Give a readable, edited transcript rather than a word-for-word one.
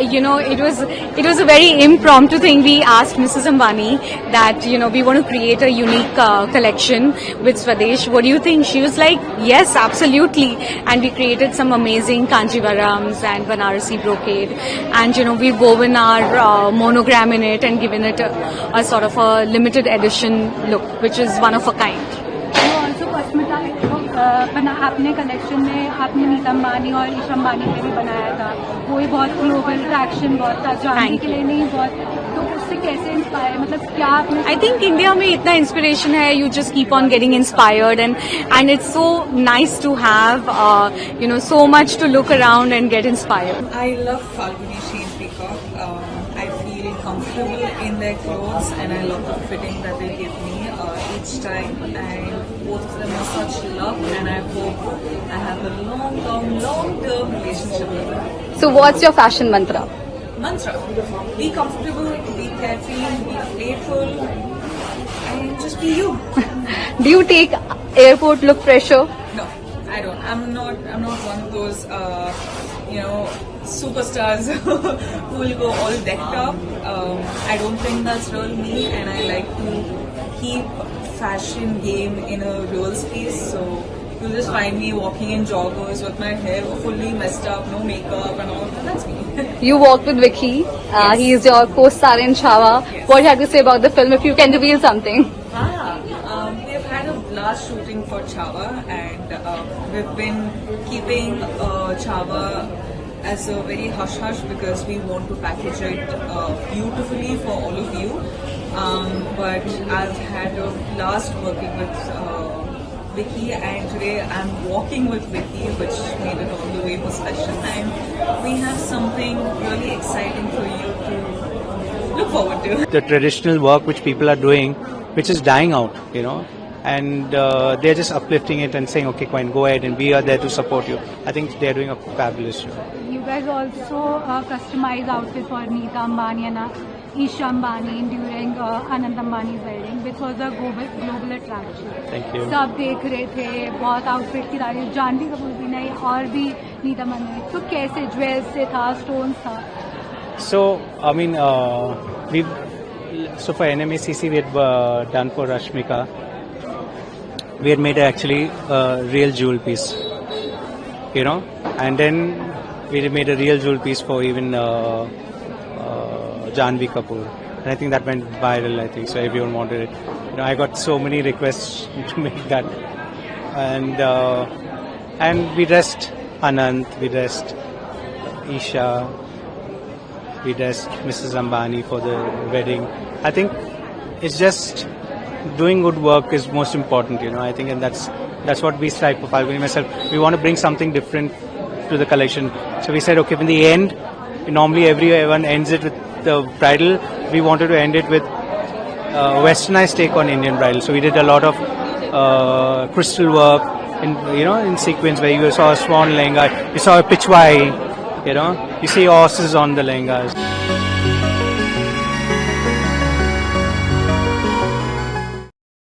it was a very impromptu thing. We asked Mrs. Ambani that we want to create a unique collection with Swadesh. What do you think? She was like, yes, absolutely. And we created some amazing Kanjivarams and Banarasi brocade, and we've woven our monogram in it and given it a sort of a limited edition look, which is one of a kind. अपने collection में आपने नीता अंबानी और ईशा अंबानी पे भी बनाया था, वो भी बहुत ग्लोबल ट्रैक्शन बहुत था, जानने के लिए नहीं बहुत, तो उससे कैसे इंस्पायर, मतलब क्या आपने? I think India में इतना इंस्पिरेशन है, you just keep on getting inspired and it's so nice to have so much to look around and get inspired. I love Falguni Sheen Peacock. I feel comfortable in their clothes and I love the fitting that they give me each time, and both of them are such love, and I hope I have a long-term relationship with them. So what's your fashion mantra? Be comfortable, be carefree, be playful, and just be you. Do you take airport look pressure? No, I don't. I'm not one of those superstars who will go all decked up. I don't think that's real me, and I like to keep fashion game in a real space. So you'll just find me walking in joggers with my hair fully messed up, no makeup and all. That's me. You worked with Vicky. Yes. He is your co-star in Chhaava. Yes. What do you have to say about the film, if you can reveal something? We've had a blast shooting for Chhaava, and we've been keeping Chhaava as a very hush-hush because we want to package it beautifully for all of you. But I've had a blast working with Vicky, and today I'm walking with Vicky, which made it all the way more special. And we have something really exciting for you to look forward to. The traditional work which people are doing, which is dying out, and they're just uplifting it and saying, okay, Quine, go ahead, and we are there to support you. I think they're doing a fabulous job. You guys also customize outfits for Neeta Ambani and Isha Ambani during Anand Ambani's wedding, which was a global attraction. Thank you. सब देख रहे थे, बहुत outfit की तारीफ, जानवी कपूर भी नहीं और भी नीता अंबानी, तो कैसे ज्वेल्स से था, स्टोन्स था? So, I mean, so for NMACC we had done for Rashmika, we had made actually a real jewel piece, and then we made a real jewel piece for even Janvi Kapoor, and I think that went viral. I think so. Everyone wanted it. I got so many requests to make that, and we dressed Anant, we dressed Isha, we dressed Mrs. Ambani for the wedding. I think it's just doing good work is most important. I think, and that's what we strive for. Falguni myself, we want to bring something different to the collection. So we said, okay, in the end, normally everyone ends it with the bridal. We wanted to end it with westernized take on Indian bridal. So we did a lot of crystal work in sequence, where you saw a swan lehenga, you saw a pichwai, you see horses on the lehengas.